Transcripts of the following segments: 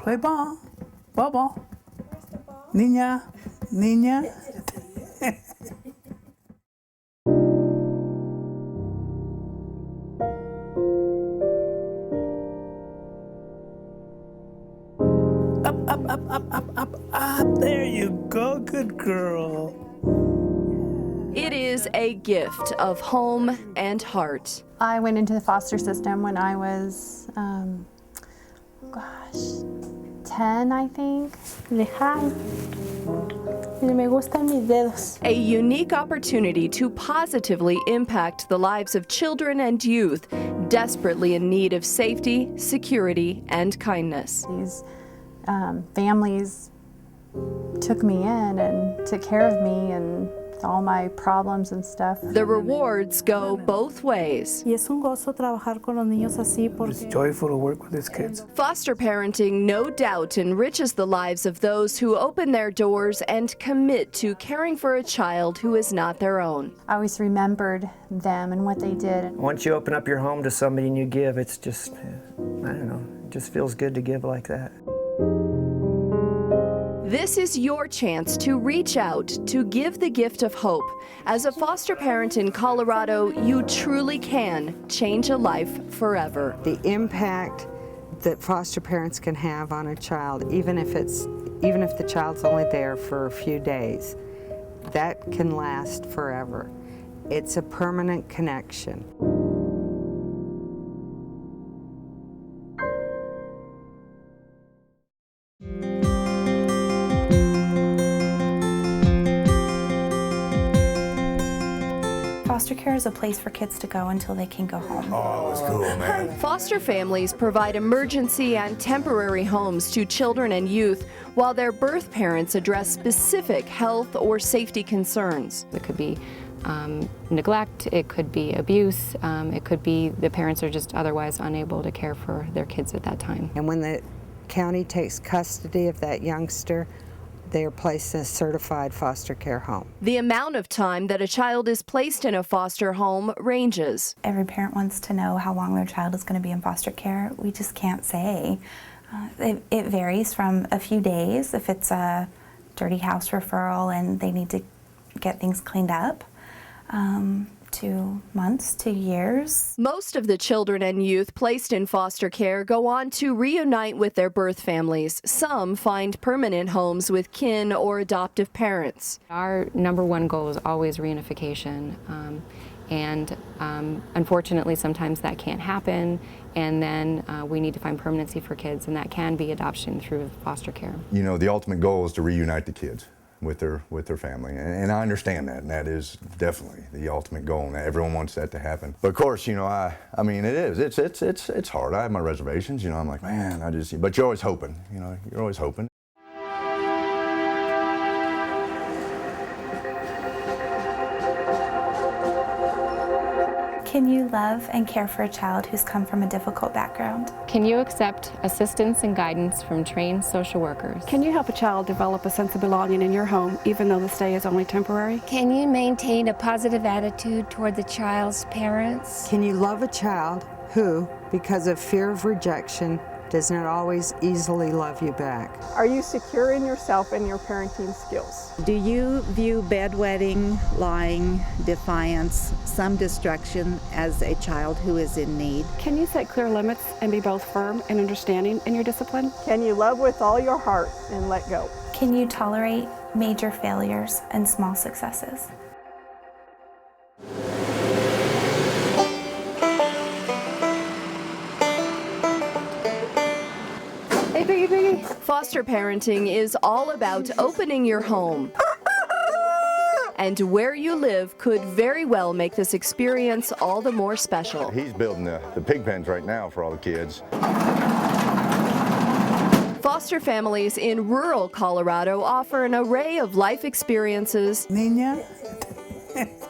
Play ball. Ball, ball. Niña. Niña. Up. There you go. Good girl. It is a gift of home and heart. I went into the foster system when I was, 10, I think. Lejano. Mire, me gustan mis dedos. A unique opportunity to positively impact the lives of children and youth desperately in need of safety, security, and kindness. These families took me in and took care of me and all my problems and stuff. The rewards go both ways. Y es un gozo trabajar con los niños así It's porque joyful to work with these kids. Foster parenting no doubt enriches the lives of those who open their doors and commit to caring for a child who is not their own. I always remembered them and what they did. Once you open up your home to somebody and you give, it's just, I don't know, it just feels good to give like that. This is your chance to reach out, to give the gift of hope. As a foster parent in Colorado, you truly can change a life forever. The impact that foster parents can have on a child, even if the child's only there for a few days, that can last forever. It's a permanent connection. Foster care is a place for kids to go until they can go home. Oh, it was cool, man. Foster families provide emergency and temporary homes to children and youth, while their birth parents address specific health or safety concerns. It could be neglect, it could be abuse, it could be the parents are just otherwise unable to care for their kids at that time. And when the county takes custody of that youngster, they are placed in a certified foster care home. The amount of time that a child is placed in a foster home ranges. Every parent wants to know how long their child is going to be in foster care. We just can't say. It varies from a few days if it's a dirty house referral and they need to get things cleaned up, to months, to years. Most of the children and youth placed in foster care go on to reunite with their birth families. Some find permanent homes with kin or adoptive parents. Our number one goal is always reunification, and unfortunately sometimes that can't happen, and then we need to find permanency for kids, and that can be adoption through foster care. You know, the ultimate goal is to reunite the kids with their family, and I understand that, and that is definitely the ultimate goal, and everyone wants that to happen. But of course, you know, I mean, it's hard. I have my reservations. You know, I'm like, man, but you're always hoping. You know, you're always hoping. Can you love and care for a child who's come from a difficult background? Can you accept assistance and guidance from trained social workers? Can you help a child develop a sense of belonging in your home, even though the stay is only temporary? Can you maintain a positive attitude toward the child's parents? Can you love a child who, because of fear of rejection, does not always easily love you back? Are you secure in yourself and your parenting skills? Do you view bedwetting, lying, defiance, some destruction as a child who is in need? Can you set clear limits and be both firm and understanding in your discipline? Can you love with all your heart and let go? Can you tolerate major failures and small successes? Foster parenting is all about opening your home. And where you live could very well make this experience all the more special. He's building the pig pens right now for all the kids. Foster families in rural Colorado offer an array of life experiences Niña.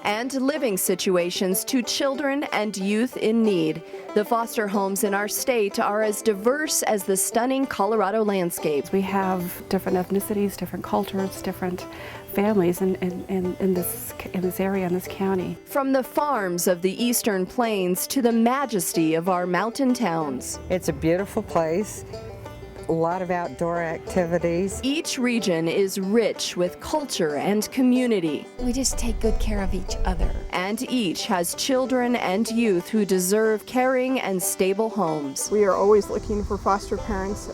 and living situations to children and youth in need. The foster homes in our state are as diverse as the stunning Colorado landscape. We have different ethnicities, different cultures, different families in this area, in this county. From the farms of the eastern plains to the majesty of our mountain towns. It's a beautiful place. a lot of outdoor activities. Each region is rich with culture and community. We just take good care of each other. And each has children and youth who deserve caring and stable homes. We are always looking for foster parents.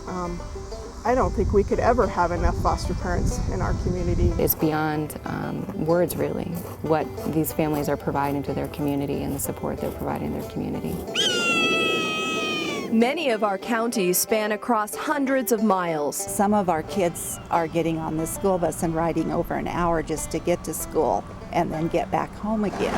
I don't think we could ever have enough foster parents in our community. It's beyond words, really, what these families are providing to their community and the support they're providing their community. Many of our counties span across hundreds of miles. Some of our kids are getting on the school bus and riding over an hour just to get to school and then get back home again.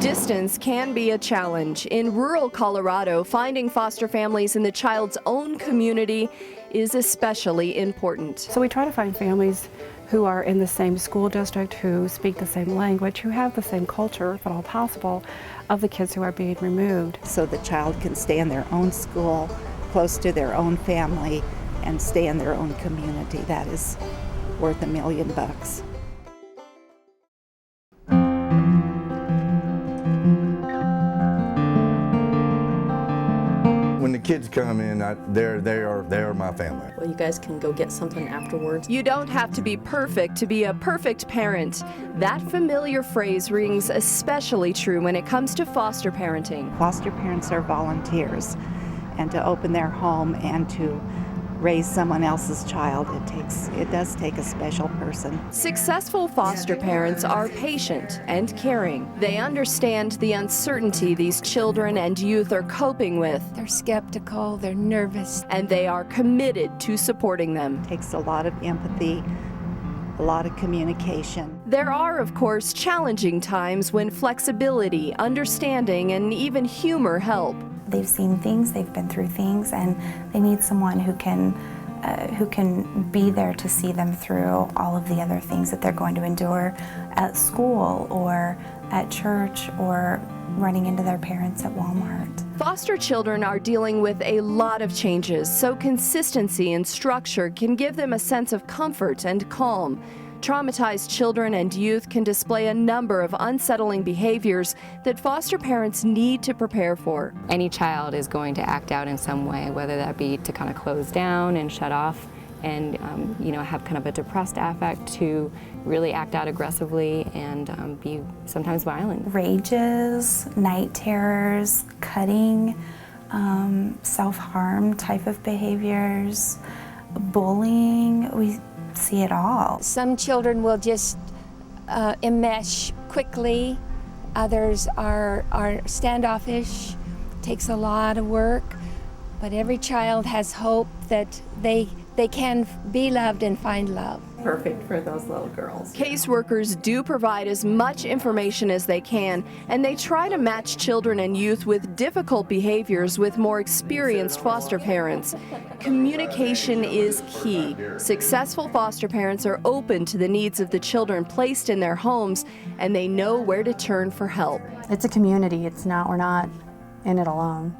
Distance can be a challenge. In rural Colorado, finding foster families in the child's own community is especially important. So we try to find families who are in the same school district, who speak the same language, who have the same culture, if at all possible, of the kids who are being removed. So the child can stay in their own school, close to their own family, and stay in their own community. That is worth $1 million. When the kids come in, they are my family. Well, you guys can go get something afterwards. You don't have to be perfect to be a perfect parent. That familiar phrase rings especially true when it comes to foster parenting. Foster parents are volunteers, and to open their home and to raise someone else's child, it does take a special person. Successful foster parents are patient and caring. They understand the uncertainty these children and youth are coping with. They're skeptical, they're nervous. And they are committed to supporting them. It takes a lot of empathy, a lot of communication. There are, of course, challenging times when flexibility, understanding, and even humor help. They've seen things, they've been through things, and they need someone who can be there to see them through all of the other things that they're going to endure at school or at church or running into their parents at Walmart. Foster children are dealing with a lot of changes, so consistency and structure can give them a sense of comfort and calm. Traumatized children and youth can display a number of unsettling behaviors that foster parents need to prepare for. Any child is going to act out in some way, whether that be to kind of close down and shut off and have kind of a depressed affect, to really act out aggressively and be sometimes violent. Rages, night terrors, cutting, self-harm type of behaviors, bullying. We see it all. Some children will just enmesh quickly. Others are standoffish. Takes a lot of work, but every child has hope that they can be loved and find love. Perfect for those little girls. Caseworkers do provide as much information as they can, and they try to match children and youth with difficult behaviors with more experienced foster parents. Communication is key. Successful foster parents are open to the needs of the children placed in their homes, and they know where to turn for help. It's a community. We're not in it alone.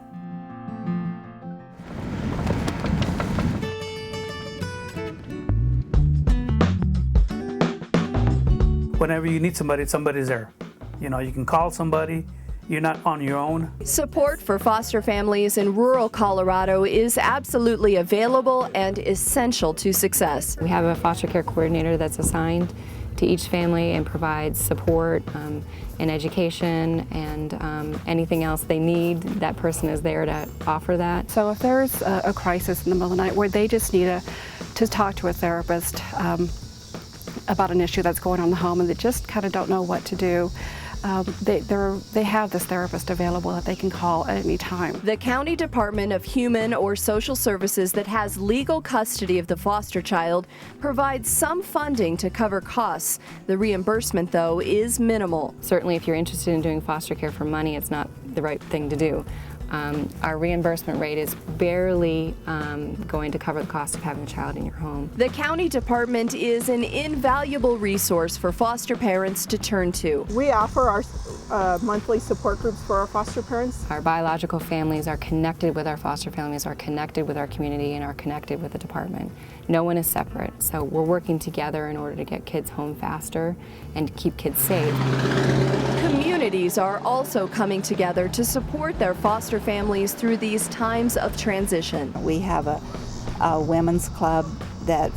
Whenever you need somebody, somebody's there. You can call somebody. You're not on your own. Support for foster families in rural Colorado is absolutely available and essential to success. We have a foster care coordinator that's assigned to each family and provides support and education and anything else they need. That person is there to offer that. So if there's a crisis in the middle of the night where they just need to talk to a therapist about an issue that's going on in the home and they just kind of don't know what to do, they have this therapist available that they can call at any time. The County Department of Human or Social Services that has legal custody of the foster child provides some funding to cover costs. The reimbursement, though, is minimal. Certainly, if you're interested in doing foster care for money, it's not the right thing to do. Our reimbursement rate is barely going to cover the cost of having a child in your home. The county department is an invaluable resource for foster parents to turn to. We offer our monthly support groups for our foster parents. Our biological families are connected with our foster families, are connected with our community, and are connected with the department. No one is separate, so we're working together in order to get kids home faster and keep kids safe. Community communities are also coming together to support their foster families through these times of transition. We have a women's club that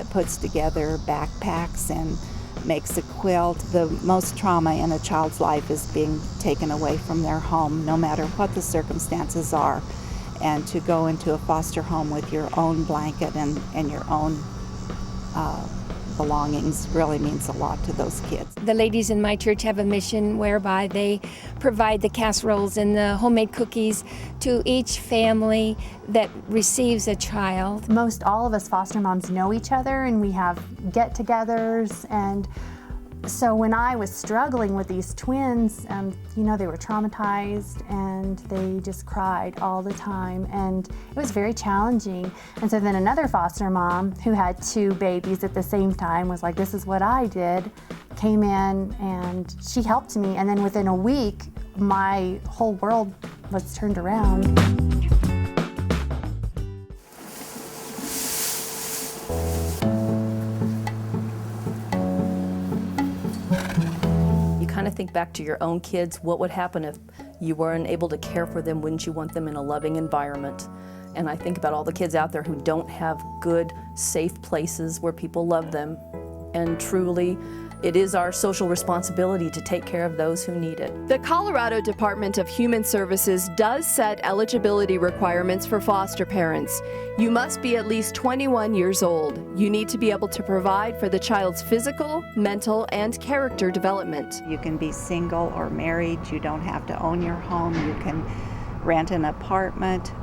puts together backpacks and makes a quilt. The most trauma in a child's life is being taken away from their home, no matter what the circumstances are. And to go into a foster home with your own blanket and your own belongings really means a lot to those kids. The ladies in my church have a mission whereby they provide the casseroles and the homemade cookies to each family that receives a child. Most all of us foster moms know each other, and we have get-togethers. And so when I was struggling with these twins, you know, they were traumatized and they just cried all the time, and it was very challenging. And so then another foster mom who had 2 babies at the same time was like, this is what I did, came in and she helped me, and then within a week my whole world was turned around. Kind of think back to your own kids. What would happen if you weren't able to care for them? Wouldn't you want them in a loving environment? And I think about all the kids out there who don't have good, safe places where people love them. And truly, it is our social responsibility to take care of those who need it. The Colorado Department of Human Services does set eligibility requirements for foster parents. You must be at least 21 years old. You need to be able to provide for the child's physical, mental, and character development. You can be single or married. You don't have to own your home. You can rent an apartment.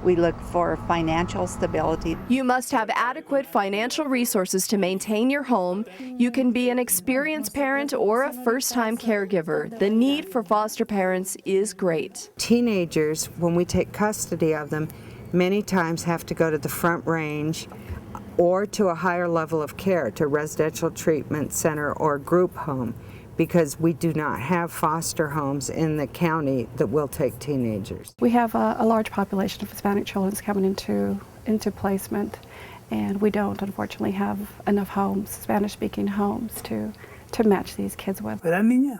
We look for financial stability. You must have adequate financial resources to maintain your home. You can be an experienced parent or a first-time caregiver. The need for foster parents is great. Teenagers, when we take custody of them, many times have to go to the Front Range or to a higher level of care, to residential treatment center or group home, because we do not have foster homes in the county that will take teenagers. We have a large population of Hispanic children coming into placement, and we don't unfortunately have enough homes, Spanish-speaking homes, to match these kids with.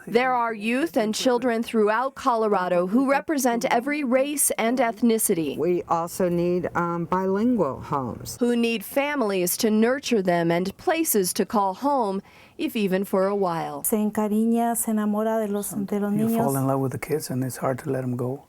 There are youth and children throughout Colorado who represent every race and ethnicity. We also need bilingual homes. Who need families to nurture them and places to call home, if even for a while. Se encariña, se enamora de los niños. You fall in love with the kids and it's hard to let them go.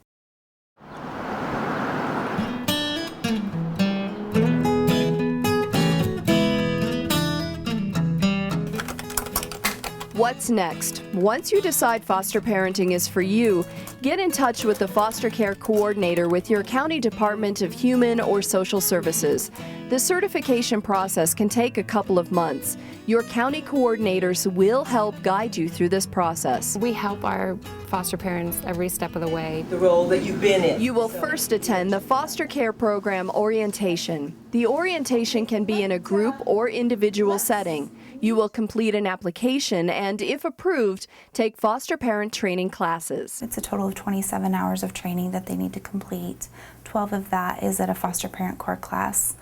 What's next? Once you decide foster parenting is for you, get in touch with the foster care coordinator with your county Department of Human or Social Services. The certification process can take a couple of months. Your county coordinators will help guide you through this process. We help our foster parents every step of the way. The role that you've been in. You will first attend the foster care program orientation. The orientation can be in a group or individual setting. You will complete an application and, if approved, take foster parent training classes. It's a total of 27 hours of training that they need to complete. 12 of that is at a foster parent core class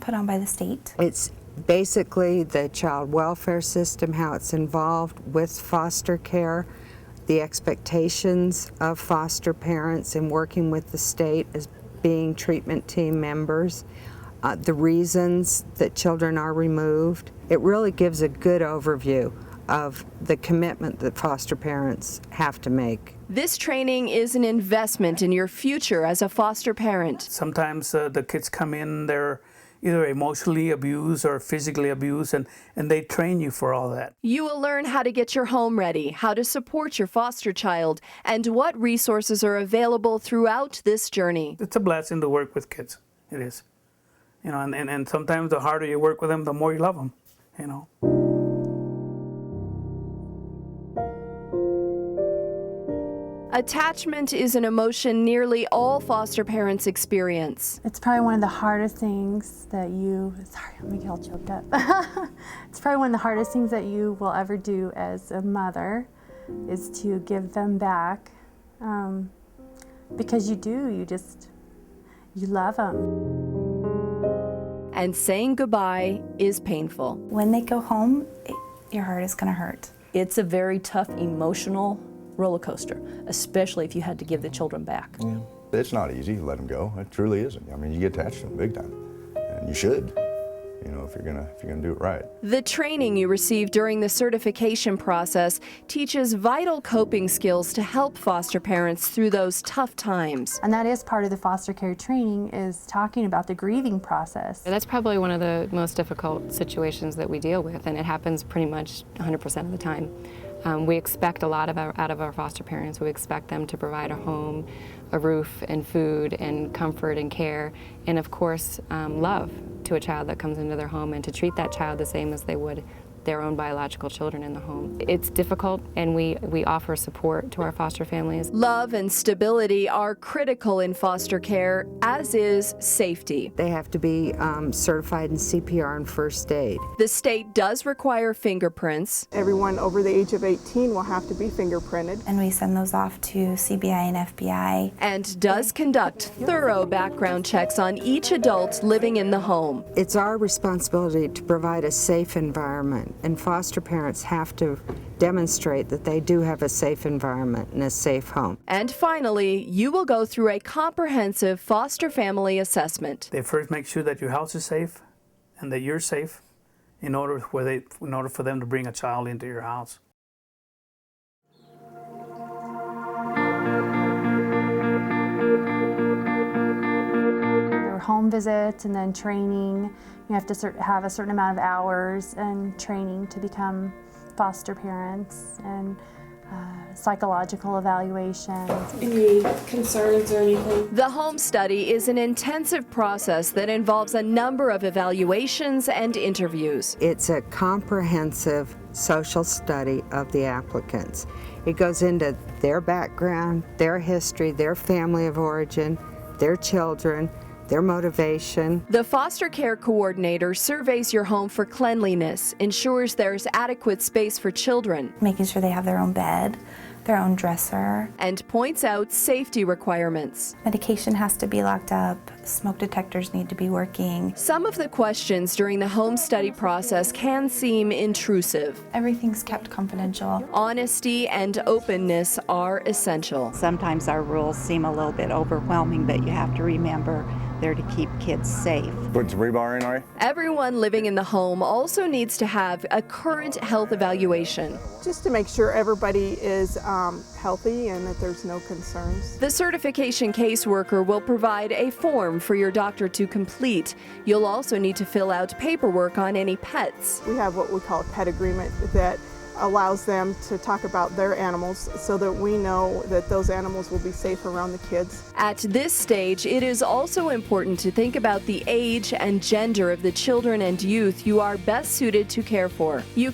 put on by the state. It's basically the child welfare system, how it's involved with foster care, the expectations of foster parents in working with the state as being treatment team members, the reasons that children are removed. It really gives a good overview of the commitment that foster parents have to make. This training is an investment in your future as a foster parent. Sometimes the kids come in, they're either emotionally abused or physically abused, and they train you for all that. You will learn how to get your home ready, how to support your foster child, and what resources are available throughout this journey. It's a blessing to work with kids. It is. You know, and sometimes the harder you work with them, the more you love them, you know. Attachment is an emotion nearly all foster parents experience. It's probably one of the hardest things that sorry, I'm gonna get all choked up. It's probably one of the hardest things that you will ever do as a mother, is to give them back, because you love them. And saying goodbye is painful. When they go home, your heart is going to hurt. It's a very tough emotional roller coaster, especially if you had to give the children back. Yeah. It's not easy to let them go. It truly isn't. I mean, you get attached to them big time, and you should. You know, if you're gonna do it right. The training you receive during the certification process teaches vital coping skills to help foster parents through those tough times. And that is part of the foster care training, is talking about the grieving process. That's probably one of the most difficult situations that we deal with, and it happens pretty much 100% of the time. We expect a lot out of our foster parents. We expect them to provide a home, a roof, and food, and comfort and care, and of course, love to a child that comes into their home, and to treat that child the same as they would their own biological children in the home. It's difficult, and we offer support to our foster families. Love and stability are critical in foster care, as is safety. They have to be certified in CPR and first aid. The state does require fingerprints. Everyone over the age of 18 will have to be fingerprinted. And we send those off to CBI and FBI. And does conduct thorough background checks on each adult living in the home. It's our responsibility to provide a safe environment, and foster parents have to demonstrate that they do have a safe environment and a safe home. And finally, you will go through a comprehensive foster family assessment. They first make sure that your house is safe and that you're safe in order for them to bring a child into your house. There are home visits and then training. You have to have a certain amount of hours and training to become foster parents, and psychological evaluations. Any concerns or anything? The home study is an intensive process that involves a number of evaluations and interviews. It's a comprehensive social study of the applicants. It goes into their background, their history, their family of origin, their children, their motivation. The foster care coordinator surveys your home for cleanliness, ensures there's adequate space for children, Making sure they have their own bed, their own dresser. and points out safety requirements. Medication has to be locked up. Smoke detectors need to be working. Some of the questions during the home study process can seem intrusive. Everything's kept confidential. Honesty and openness are essential. Sometimes our rules seem a little bit overwhelming, but you have to remember they're to keep kids safe. Put some rebar in, are you? Everyone living in the home also needs to have a current health evaluation. Just to make sure everybody is healthy and that there's no concerns. The certification caseworker will provide a form for your doctor to complete. You'll also need to fill out paperwork on any pets. We have what we call a pet agreement that allows them to talk about their animals so that we know that those animals will be safe around the kids. At this stage, it is also important to think about the age and gender of the children and youth you are best suited to care for. You